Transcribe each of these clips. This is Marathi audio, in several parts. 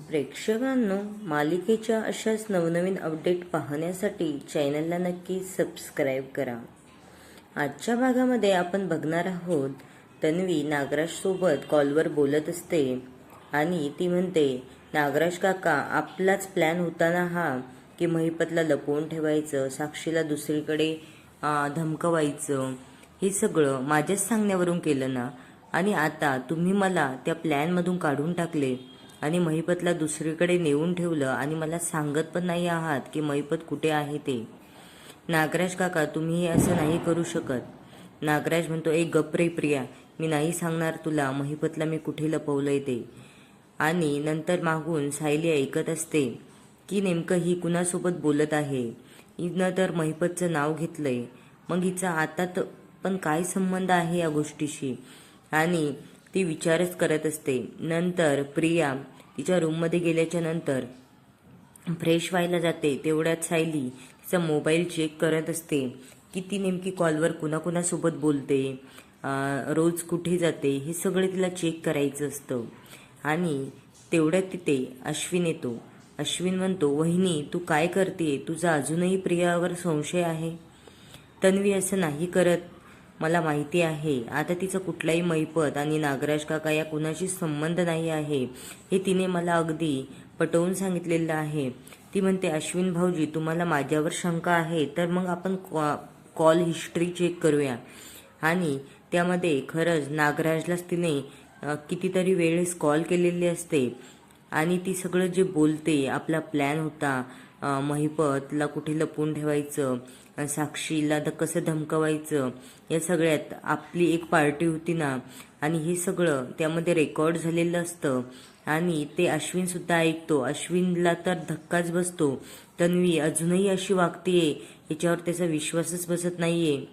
प्रेक्षकांनो, मालिकेच्या अशाच नवनवीन अपडेट पाहण्यासाठी चॅनलला नक्की सबस्क्राईब करा. आजच्या भागामध्ये आपण बघणार आहोत, तन्वी नागराजसोबत कॉलवर बोलत असते आणि ती म्हणते, नागराज काका, आपलाच प्लॅन होता ना हा, की महिपतला लपवून ठेवायचं, साक्षीला दुसरीकडे धमकवायचं, हे सगळं माझ्याच सांगण्यावरून केलं ना. आणि आता तुम्ही मला त्या प्लॅनमधून काढून टाकले आणि महिपतला दुसरीकडे नेऊन ठेवलं आणि मला सांगत पण नाही आहात की महिपत कुठे आहे ते. नागराज काका, तुम्ही हे असं नाही करू शकत. नागराज म्हणतो, एक गप रे प्रिया, मी नाही सांगणार तुला महिपतला मी कुठे लपवलंय ते. आणि नंतर मागून सायली ऐकत असते की नेमकं ही कुणासोबत बोलत आहे. हिनं तर महिपतचं नाव घेतलंय, मग हिचा आता पण काय संबंध आहे या गोष्टीशी. आणि ती विचारच करत असते. नंतर प्रिया तिच्या रूममध्ये गेल्याच्या नंतर फ्रेश व्हायला जाते. तेवढ्यात सायली तिचा मोबाईल चेक करत असते की ती नेमकी कॉलवर कुणाकुणासोबत बोलते, रोज कुठे जाते, हे सगळं तिला चेक करायचं असतं. आणि तेवढ्यात तिथे अश्विन येतो. अश्विन म्हणतो, वहिनी तू काय करते, तुझा अजूनही प्रियावर संशय आहे. तन्वी असं नाही करत, मला माहिती आहे. आता तिचं कुठलाही महिपत आणि नागराज काका या कुणाशी संबंध नाही आहे, हे तिने मला अगदी पटवून सांगितलेलं आहे. ती म्हणते, अश्विन भाऊजी, तुम्हाला माझ्यावर शंका आहे तर मग आपण कॉल हिस्ट्री चेक करूया. आणि त्यामध्ये खरंच नागराजलाच तिने कितीतरी वेळेस कॉल केलेले असते आणि ती सगळं जे बोलते, आपला प्लॅन होता महिपतला कुठे लपवून ठेवायचं, साक्षीला कसं धमकवायचं, या सगळ्यात आपली एक पार्टी होती ना. आणि हे सगळं त्यामध्ये रेकॉर्ड झालेलं असतं आणि ते अश्विन सुद्धा ऐकतो. अश्विनला तर धक्काच बसतो. तन्वी अजूनही अशी वागतेय, याच्यावर त्याचा विश्वासच बसत नाहीये.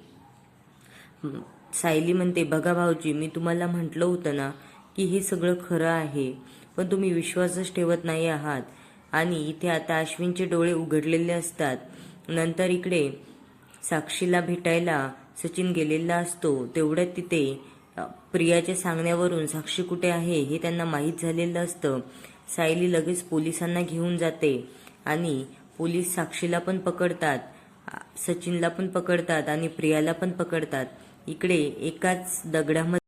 सायली म्हणते, बघा भाऊजी, मी तुम्हाला म्हटलं होतं ना की हे सगळं खरं आहे, पण तुम्ही विश्वासच ठेवत नाही आहात. आणि इथे आता अश्विनचे डोळे उघडलेले असतात. नंतर इकडे साक्षीला भेटायला सचिन गेलेला असतो. तेवढ्यात तिथे प्रियाच्या सांगण्यावरून साक्षी कुठे आहे हे त्यांना माहीत झालेलं असतं. सायली लगेच पोलिसांना घेऊन जाते आणि पोलीस साक्षीला पण पकडतात, सचिनला पण पकडतात आणि प्रियाला पण पकडतात. इकडे एकाच दगडामध्ये